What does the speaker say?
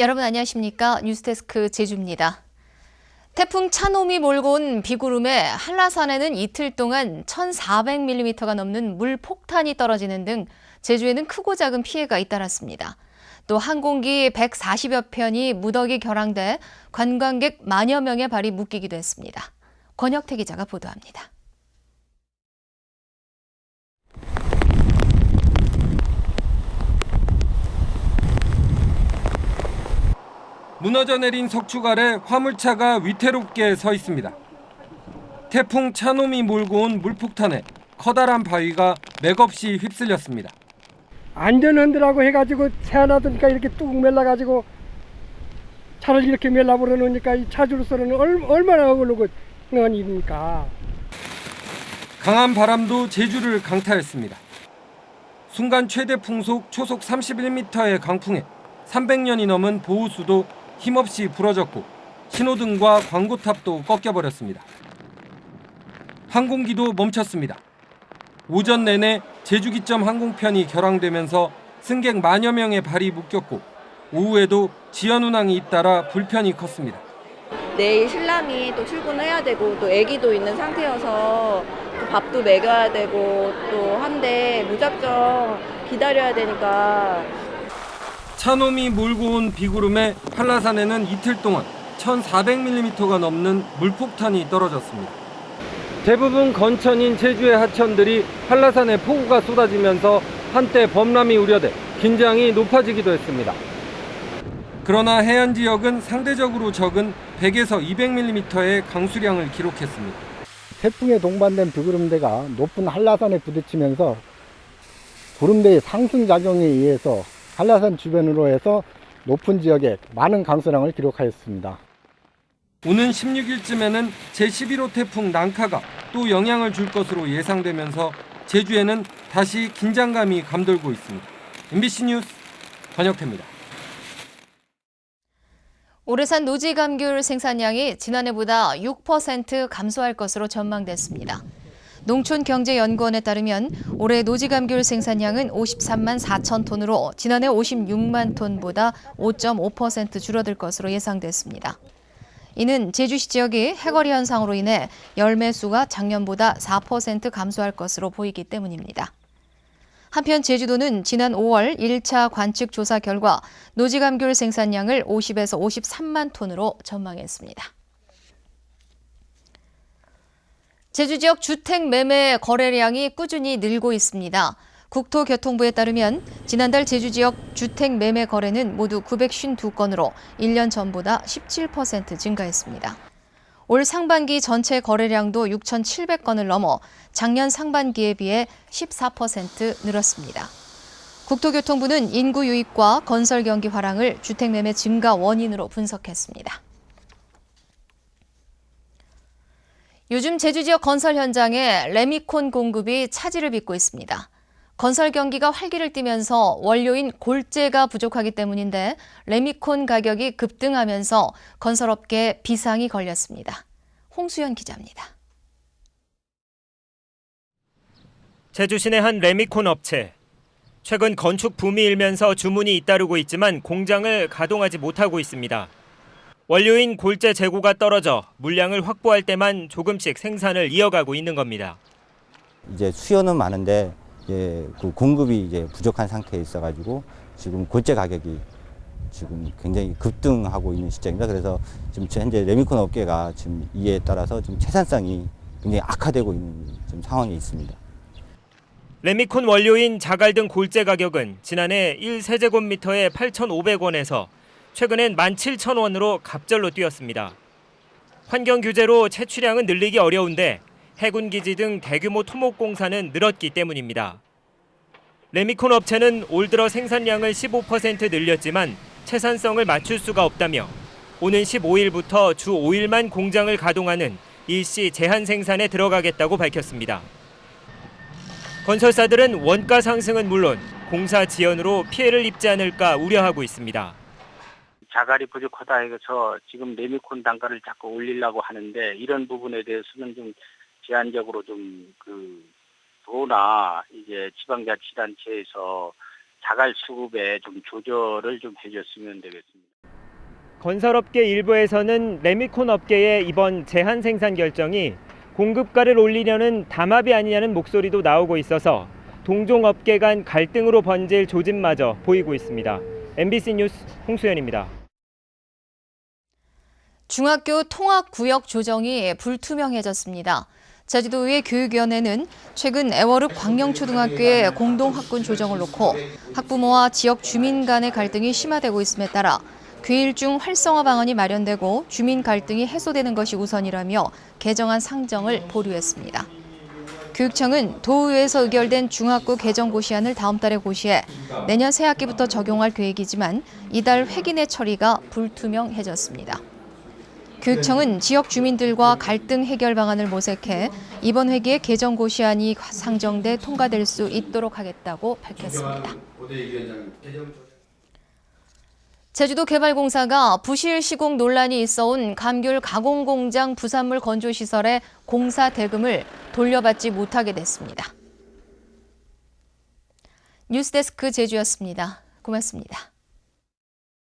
여러분 안녕하십니까? 뉴스데스크 제주입니다. 태풍 차놈이 몰고 온 비구름에 한라산에는 이틀 동안 1,400mm가 넘는 물폭탄이 떨어지는 등 제주에는 크고 작은 피해가 잇따랐습니다. 또 항공기 140여 편이 무더기 결항돼 관광객 만여 명의 발이 묶이기도 했습니다. 권혁태 기자가 보도합니다. 무너져 내린 석축 아래 화물차가 위태롭게 서 있습니다. 태풍 차놈이 몰고 온 물폭탄에 커다란 바위가 맥없이 휩쓸렸습니다. 안전흔들라고 해가지고 세안하더니까 이렇게 뚝 말라가지고 차를 이렇게 말라버려 놓으니까 이 차주로서는 얼마나 어려운 일입니까. 강한 바람도 제주를 강타했습니다. 순간 최대 풍속 초속 31m의 강풍에 300년이 넘은 보호수도 힘없이 부러졌고 신호등과 광고탑도 꺾여버렸습니다. 항공기도 멈췄습니다. 오전 내내 제주기점 항공편이 결항되면서 승객 만여 명의 발이 묶였고 오후에도 지연 운항이 잇따라 불편이 컸습니다. 내일 신랑이 또 출근해야 되고 또 아기도 있는 상태여서 또 밥도 먹여야 되고 또 한데 무작정 기다려야 되니까. 차놈이 몰고 온 비구름에 한라산에는 이틀 동안 1,400mm가 넘는 물폭탄이 떨어졌습니다. 대부분 건천인 제주의 하천들이 한라산에 폭우가 쏟아지면서 한때 범람이 우려돼 긴장이 높아지기도 했습니다. 그러나 해안 지역은 상대적으로 적은 100에서 200mm의 강수량을 기록했습니다. 태풍에 동반된 비구름대가 높은 한라산에 부딪히면서 구름대의 상승작용에 의해서 한라산 주변으로 해서 높은 지역에 많은 강수량을 기록하였습니다. 오는 16일쯤에는 제11호 태풍 난카가 또 영향을 줄 것으로 예상되면서 제주에는 다시 긴장감이 감돌고 있습니다. MBC 뉴스 권혁태입니다. 올해산 노지 감귤 생산량이 지난해보다 6% 감소할 것으로 전망됐습니다. 농촌경제연구원에 따르면 올해 노지 감귤 생산량은 53만 4천 톤으로 지난해 56만 톤보다 5.5% 줄어들 것으로 예상됐습니다. 이는 제주시 지역이 해거리 현상으로 인해 열매 수가 작년보다 4% 감소할 것으로 보이기 때문입니다. 한편 제주도는 지난 5월 1차 관측 조사 결과 노지 감귤 생산량을 50에서 53만 톤으로 전망했습니다. 제주 지역 주택 매매 거래량이 꾸준히 늘고 있습니다. 국토교통부에 따르면 지난달 제주 지역 주택 매매 거래는 모두 952건으로 1년 전보다 17% 증가했습니다. 올 상반기 전체 거래량도 6,700건을 넘어 작년 상반기에 비해 14% 늘었습니다. 국토교통부는 인구 유입과 건설 경기 화랑을 주택 매매 증가 원인으로 분석했습니다. 요즘 제주 지역 건설 현장에 레미콘 공급이 차질을 빚고 있습니다. 건설 경기가 활기를 띠면서 원료인 골재가 부족하기 때문인데 레미콘 가격이 급등하면서 건설업계에 비상이 걸렸습니다. 홍수연 기자입니다. 제주 시내 한 레미콘 업체. 최근 건축 붐이 일면서 주문이 잇따르고 있지만 공장을 가동하지 못하고 있습니다. 원료인 골재 재고가 떨어져 물량을 확보할 때만 조금씩 생산을 이어가고 있는 겁니다. 이제 수요는 많은데 그 공급이 부족한 상태에 있어가지고 지금 골재 가격이 지금 굉장히 급등하고 있는 시점입니다. 그래서 지금 현재 레미콘 업계가 지금 이에 따라서 좀 채산성이 굉장히 악화되고 있는 좀 상황에 있습니다. 레미콘 원료인 자갈 등 골재 가격은 지난해 1세제곱미터에 8,500원에서 최근엔 17,000원으로 갑절로 뛰었습니다. 환경 규제로 채취량은 늘리기 어려운데 해군기지 등 대규모 토목공사는 늘었기 때문입니다. 레미콘 업체는 올 들어 생산량을 15% 늘렸지만 채산성을 맞출 수가 없다며 오는 15일부터 주 5일만 공장을 가동하는 일시 제한 생산에 들어가겠다고 밝혔습니다. 건설사들은 원가 상승은 물론 공사 지연으로 피해를 입지 않을까 우려하고 있습니다. 자갈이 부족하다 해서 지금 레미콘 단가를 자꾸 올리려고 하는데 이런 부분에 대해서는 좀 제한적으로 좀 도나 이제 지방자치단체에서 자갈 수급에 좀 조절을 좀 해줬으면 되겠습니다. 건설업계 일부에서는 레미콘 업계의 이번 제한 생산 결정이 공급가를 올리려는 담합이 아니냐는 목소리도 나오고 있어서 동종업계 간 갈등으로 번질 조짐마저 보이고 있습니다. MBC 뉴스 홍수연입니다. 중학교 통합구역 조정이 불투명해졌습니다. 제주도의 교육위원회는 최근 애월읍 광영초등학교의 공동학군 조정을 놓고 학부모와 지역 주민 간의 갈등이 심화되고 있음에 따라 귀일중 활성화 방안이 마련되고 주민 갈등이 해소되는 것이 우선이라며 개정안 상정을 보류했습니다. 교육청은 도의회에서 의결된 중학교 개정 고시안을 다음 달에 고시해 내년 새학기부터 적용할 계획이지만 이달 회기내 처리가 불투명해졌습니다. 교육청은 지역 주민들과 갈등 해결 방안을 모색해 이번 회기에 개정 고시안이 상정돼 통과될 수 있도록 하겠다고 밝혔습니다. 제주도개발공사가 부실 시공 논란이 있어온 감귤 가공공장 부산물 건조시설의 공사 대금을 돌려받지 못하게 됐습니다. 뉴스데스크 제주였습니다. 고맙습니다.